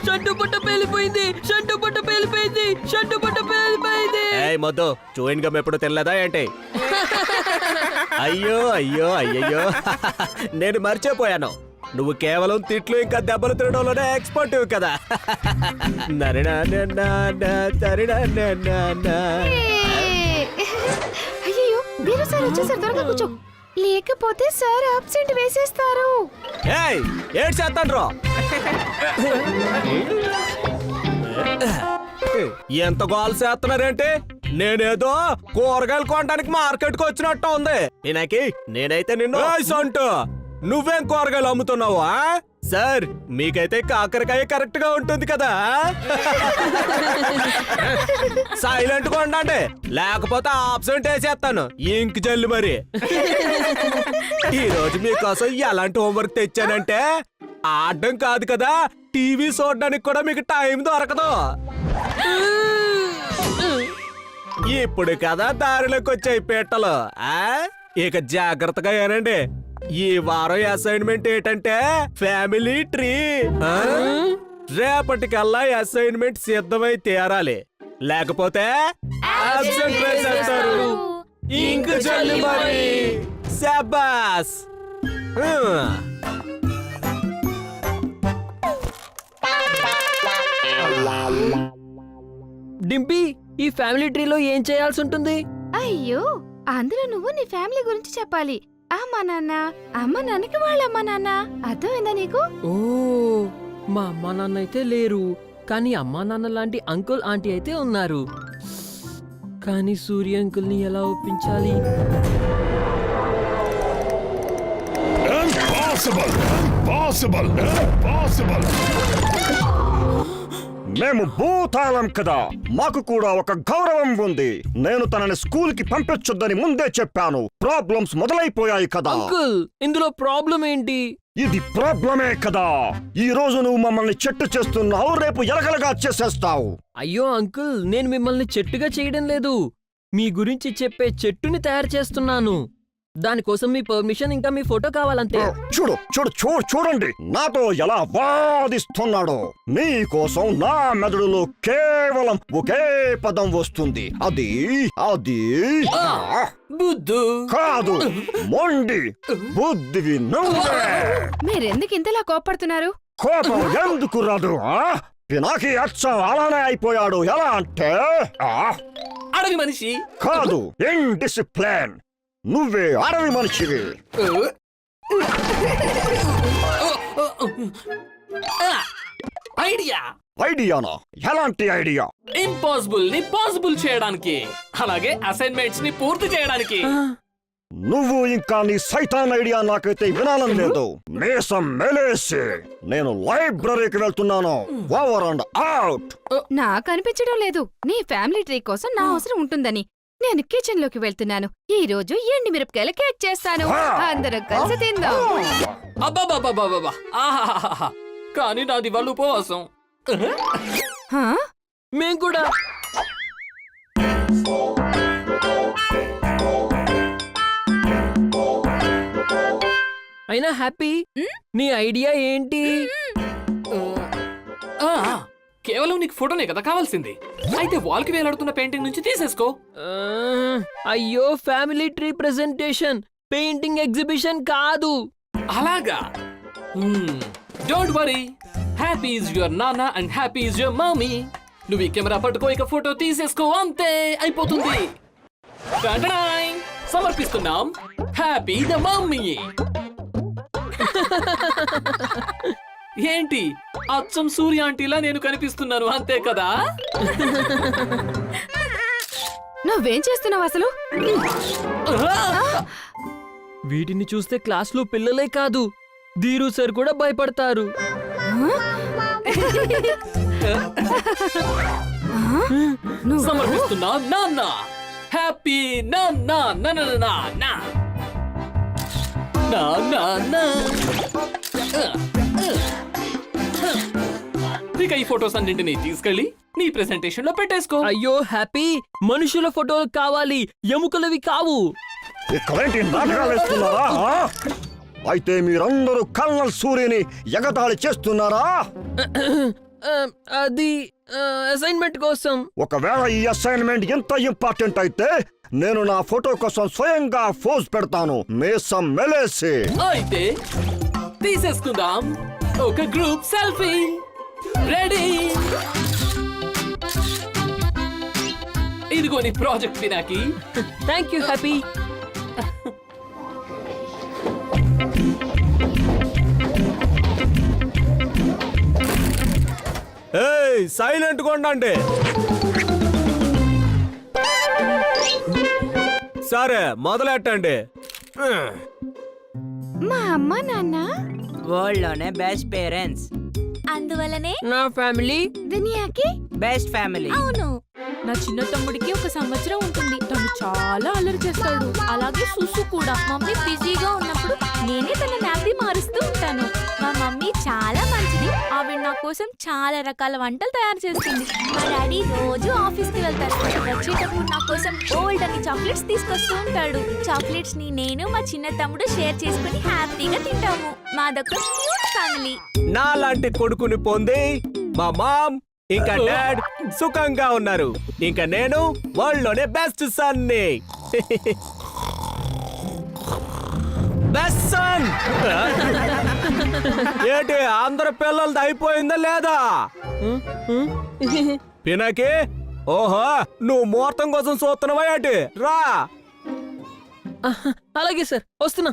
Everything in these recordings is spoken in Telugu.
షంటుపుట్ట పేలిపోయింది, షంటుపుట్ట పేలిపోయింది, షంటుపుట్ట పేలిపోయింది. మొద్దు చూయిన్ గమ్ ఎప్పుడు తినలేదా ఏంటి? అయ్యో అయ్యో అయ్యయ్యో, నేను మర్చిపోయాను, నువ్వు కేవలం తిట్లు ఇంకా దెబ్బలు తినడంలోనే ఎక్స్పర్ట్ కదా. అయ్యో మీరు సార్ వచ్చేసారు, త్వరగా కూర్చో, లేకపోతే సార్ అబ్సెంట్ వేసేస్తారు. ఏడ్ చేస్తాను రా. ఎంత గోల్ చేస్తున్నారేంటి? నేనేదో కూరగాయలు కొనడానికి మార్కెట్ కు వచ్చినట్టు ఉంది. నేనైతే నిన్ను అంటూ నువ్వేం కూరగాయలు అమ్ముతున్నావా? సార్ మీకైతే కాకరకాయ కరెక్ట్ గా ఉంటుంది కదా. సైలెంట్ గా ఉండండి, లేకపోతే ఆబ్సెంట్ వేసేస్తాను ఇంక జల్లు. మరి ఈ రోజు మీకోసం ఎలాంటి హోంవర్క్ తెచ్చానంటే, ఆడడం కాదు కదా, టీవీ చూడడానికి కూడా మీకు టైం దొరకదు. ఇప్పుడు కదా దారిలోకి వచ్చాయి పీటలు. ఇక జాగ్రత్తగా ఏనండి. ఈ వారం అసైన్మెంట్ ఏంటంటే ఫ్యామిలీ ట్రీ. రేపటికల్లా అసైన్మెంట్ సిద్ధమై తీరాలి, లేకపోతే అబ్సెంట్ వేసేస్తారు. ఇంక జల్లి మరి. శాబాస్. డింపీ, ఈ ఫ్యామిలీ ట్రీలో ఏం చేయాల్సి ఉంటుంది? అయ్యో అందులో నువ్వు నీ ఫ్యామిలీ గురించి చెప్పాలి. అమ్మ నాన్న, అమ్మ నాన్నకి వాళ్ళ అమ్మ నాన్న. అర్థమైందా నీకు? ఓ, మా అమ్మా నాన్న అయితే లేరు, కానీ అమ్మా నాన్న లాంటి అంకుల్ ఆంటీ అయితే ఉన్నారు. కానీ సూర్య అంకుల్ ని ఎలా ఒప్పించాలి? మేము భూతాళం కదా, మాకు కూడా ఒక గౌరవం ఉంది. నేను తనని స్కూల్ కి పంపించొద్దని ముందే చెప్పాను. ప్రాబ్లమ్స్ మొదలైపోయాయి కదా. అంకుల్, ఇందులో ప్రాబ్లం ఏంటి? ఇది ప్రాబ్లమే కదా. ఈ రోజు నువ్వు మమ్మల్ని చెట్టు చేస్తున్నావు, రేపు ఎలగలగా చేసేస్తావు. అయ్యో అంకుల్, నేను మిమ్మల్ని చెట్టుగా చేయడం లేదు, మీ గురించి చెప్పే చెట్టుని తయారు చేస్తున్నాను. దానికోసం మీ పర్మిషన్ ఇంకా మీ ఫోటో కావాలంతే. చూడు చూడు చూడు చూడండి నాతో ఎలా వాదిస్తున్నాడో. నీకోసం నా మెదడులో కేవలం ఒకే పదం వస్తుంది, అది అది బుద్ధు కాదు, మొండి. బుద్ధివి నువ్వే. మీరెందుకు ఇంతలా కోపడుతున్నారు? కోపం ఎందుకు రాదు? పినాకి అచ్చం అలానే అయిపోయాడు. ఎలా అంటే అడవి మనిషి కాదు, ఇండిసిప్లిన్. నువ్వే అడవి మనిషివి. ఐడియా. ఐడియానా? ఎలాంటి ఐడియా? ఇంపాసిబుల్ ని పాసిబుల్ చేయడానికి, అలాగే అసైన్మెంట్స్ ని పూర్తి చేయడానికి. నువ్వు ఇంకా నీ సైతాన్ ఐడియా నాకైతే వినాలని లేదు. మీసం మెలేసి నేను లైబ్రరీకి వెళ్తున్నాను. Over and out. నాకు అనిపించడం లేదు నీ ఫ్యామిలీ ట్రీ కోసం నా అవసరం ఉంటుందని. నేను కిచెన్ లోకి వెళ్తున్నాను. ఈ రోజు ఎండి మిరపకాయల కేక్ చేస్తాను, అందరం కలిసి తిందాం. అబ్బాబాబాబాబా, ఆహాహాహా. కానీ నాది వాళ్ళు ఉపవాసం. హా? మేం కూడా. అయినా హ్యాపీ, నీ ఐడియా ఏంటి? కేవలం నీకు ఫోటోనే కదా కావాల్సింది. అయితే వాల్ కి వేలాడుతున్న పెయింటింగ్ నుంచి తీసేసుకో. అయ్యో, family tree presentation, painting exhibition కాదు. అలాగా? Don't worry, happy is your నాన్న and happy is your mummy. నువ్వు ఈ కెమెరా పట్టుకో, ఇక ఫోటో తీసేసుకో, అంతే అయిపోతుంది. సమర్పిస్తున్నాం హ్యాపీ ద మమ్మీ. ఏంటి, అచ్చం సూర్య ఆంటీలా నేను కనిపిస్తున్నాను, అంతే కదా? నువ్వేం చేస్తున్నావు అసలు? వీటిని చూస్తే క్లాస్లో పిల్లలే కాదు, ధీరు సార్ కూడా భయపడతారు. సమర్పిస్తున్నా నాన్న హ్యాపీ నాన్న. ఇక ఈ ఫొటోస్ అన్నింటినీ తీసుకెళ్ళి నీ ప్రెజెంటేషన్ లో పెట్టేసుకో. అయ్యో హ్యాపీ, మనుషుల ఫోటోలు కావాలి, ఎముకలవి కావు. ఇక్కడేంటి నాటకాలు వేస్తున్నారా? అయితే మీరందరూ కల్నల్ సూర్యని ఎగతాళి చేస్తున్నారా? ఆ, అది అసైన్మెంట్ కోసం. ఒకవేళ ఈ అసైన్మెంట్ ఎంత ఇంపార్టెంట్ అయితే నేను నా ఫోటో కోసం స్వయంగా ఫోజ్ పెడతాను. మీసం మెలేసి. అయితే తీసేసుకుందాం ఒక గ్రూప్ సెల్ఫీ. రెడీ? ఇదిగో నీ project Pinaki. Thank you happy. ఏయ్ సైలెంట్ గా ఉండండి. సరే మొదలెట్టండి. మా అమ్మ నాన్న వరల్డ్ లోనే బెస్ట్ పేరెంట్స్, అందువల్లనే నా ఫ్యామిలీ దునియాకి బెస్ట్ ఫ్యామిలీ. అవును. నా చిన్న తమ్ముడికి ఒక సంవత్సరం ఉంటుంది. తను చాలా అల్లరి చేస్తాడు. అలాగే సుసు కూడా. మమ్మీ బిజీగా ఉన్నప్పుడు నేనే తన నాపి మారుస్తూ ఉంటాను. మా మమ్మీ చాలా మంచిది. ఆవిడ నా కోసం చాలా రకాల వంటలు తయారు చేస్తుంది. మా డాడీ రోజు ఆఫీస్ కి వెళ్తారు. వచ్చేటప్పుడు నా కోసం ఓల్డ్ అని చాక్లెట్స్ తీసుకొస్తూ ఉంటాడు. చాక్లెట్స్ ని నేను మా చిన్న తమ్ముడు షేర్ చేసుకుని హ్యాపీగా తింటాము. మాదొక క్యూట్ ఫ్యామిలీ. నా లాంటి కొడుకుని పొంది మా మామ్ ఇంకా డాడ్ సుఖంగా ఉన్నారు. ఇంకా నేను వరల్డ్ లోనే బెస్ట్ సన్ని. Best sun. ఏంటి అందరు పిల్లలది అయిపోయిందా లేదా? పినకి ఓహో నువ్వు ముహూర్తం కోసం చూస్తున్నావా ఏంటి? రా. అలాగే సార్, వస్తున్నా.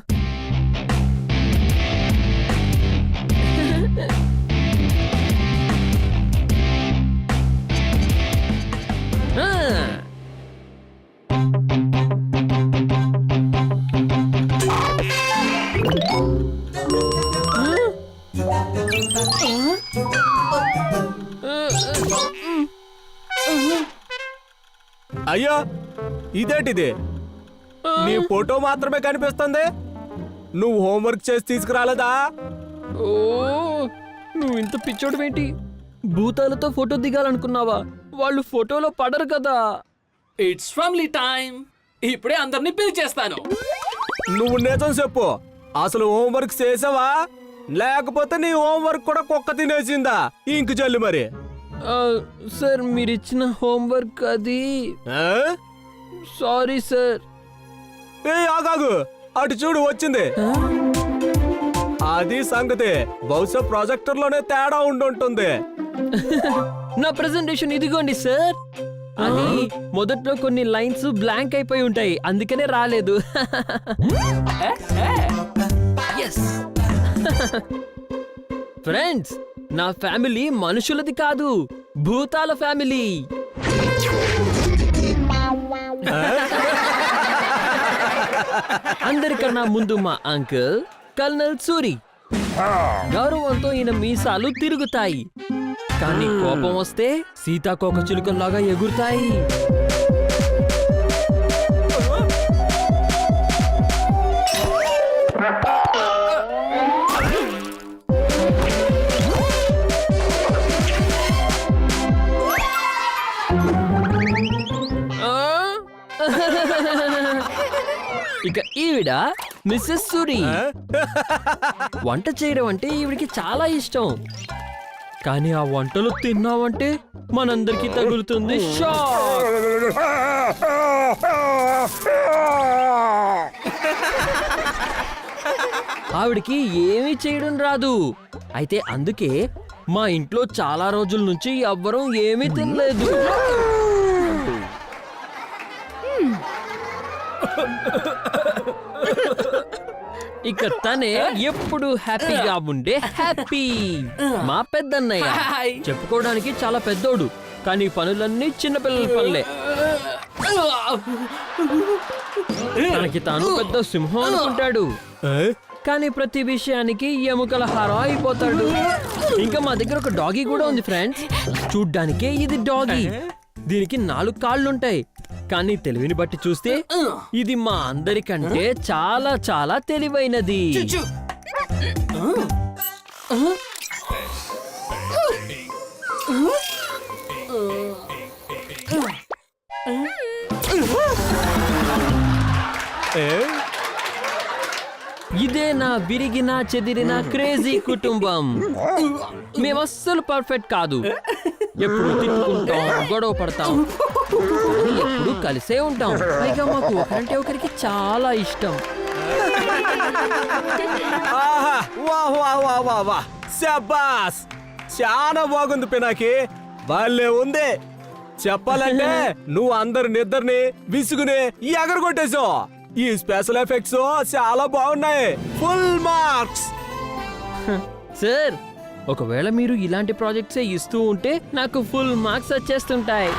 ఆ. అయ్యో ఇదేంటిది? నీ ఫోటో మాత్రమే కనిపిస్తుంది. నువ్వు హోంవర్క్ చేసి తీసుకురాలేదా? ఓ, నువ్వు ఇంత పిచ్చోడువేంటి? భూతాలతో ఫోటో దిగాలనుకున్నావా? వాళ్ళు ఫోటోలో పడరు కదా. It's family time. ఇప్పుడే అందరిని పిలిచేస్తాను. నువ్వు నిజం చెప్పు, అసలు హోంవర్క్ చేసావా లేకపోతే నీ హోంవర్క్ కూడా కుక్క తినేసిందా? ఇంక జల్లు మరి. సార్ మీరిచ్చిన హోంవర్క్ అది. ఆ? Sorry sir. ఏ ఆగాగు, అటు చూడు వచ్చింది. అది సంగతి. బహుశా ప్రాజెక్టర్ లోనే తేడా ఉండుంటుంది. నా ప్రెజెంటేషన్ ఇదిగోండి సార్. అది మొదట్లో కొన్ని లైన్స్ బ్లాంక్ అయిపోయి ఉంటాయి, అందుకనే రాలేదు. ఫ్రెండ్స్, నా ఫ్యామిలీ మనుషులది కాదు, భూతాల ఫ్యామిలీ. అందరికన్నా ముందు మా అంకుల్ కల్నల్ సూరి. గౌరవంతో ఈయన మీసాలు తిరుగుతాయి, కానీ కోపం వస్తే సీతాకోక చిలుకల్లాగా ఎగురుతాయి. ఇక ఈవిడ మిస్సెస్ సూరి. వంట చేయడం అంటే ఈవిడికి చాలా ఇష్టం, కానీ ఆ వంటలు తిన్నావంటే మనందరికీ తగులుతుంది షాక్. ఆవిడికి ఏమీ చేయడం రాదు. అయితే అందుకే మా ఇంట్లో చాలా రోజుల నుంచి ఎవ్వరూ ఏమీ తినలేదు. ఇక తనే ఎప్పుడు హ్యాపీగా ఉండే హ్యాపీ మా పెద్దన్నయ్య. హాయ్. చెప్పుకోవడానికి చాలా పెద్దోడు, కానీ పనులన్నీ చిన్నపిల్లల పనులే. తనకి తాను పెద్ద సింహం అనుకుంటాడు, కానీ ప్రతి విషయానికి ఎముకల హారం అయిపోతాడు. ఇంకా మా దగ్గర ఒక డాగీ కూడా ఉంది ఫ్రెండ్స్. చూడ్డానికే ఇది డాగీ. దీనికి 4 కాళ్ళుంటాయి, కానీ తెలివిని బట్టి చూస్తే ఇది మా అందరికంటే చాలా చాలా తెలివైనది. ఇదే నా విరిగిన చెదిరిన క్రేజీ కుటుంబం. మేము అస్సలు పర్ఫెక్ట్ కాదు. ఎప్పుడు తిట్టుకుంటాం, గొడవ పడతాం, కానీ ఎప్పుడు కలిసే ఉంటాం. పైగా మాకు ఒకరంటే ఒకరికి చాలా ఇష్టం. ఆహా వాహ్ వాహ్ వాహ్ వాహ్ వాహ్ శబాస్ చాలా బాగుంది పినాకి భలే ఉంది చెప్పాలంటే నువ్వు అందరి నిద్రని విసుగుని ఎగరగొట్టేశావు ఈ స్పెషల్ ఎఫెక్ట్స్ చాలా బాగున్నాయి ఫుల్ మార్క్స్ సార్, ఒకవేళ మీరు ఇలాంటి ప్రాజెక్ట్సే ఇస్తూ ఉంటే నాకు ఫుల్ మార్క్స్ వచ్చేస్తుంటాయి.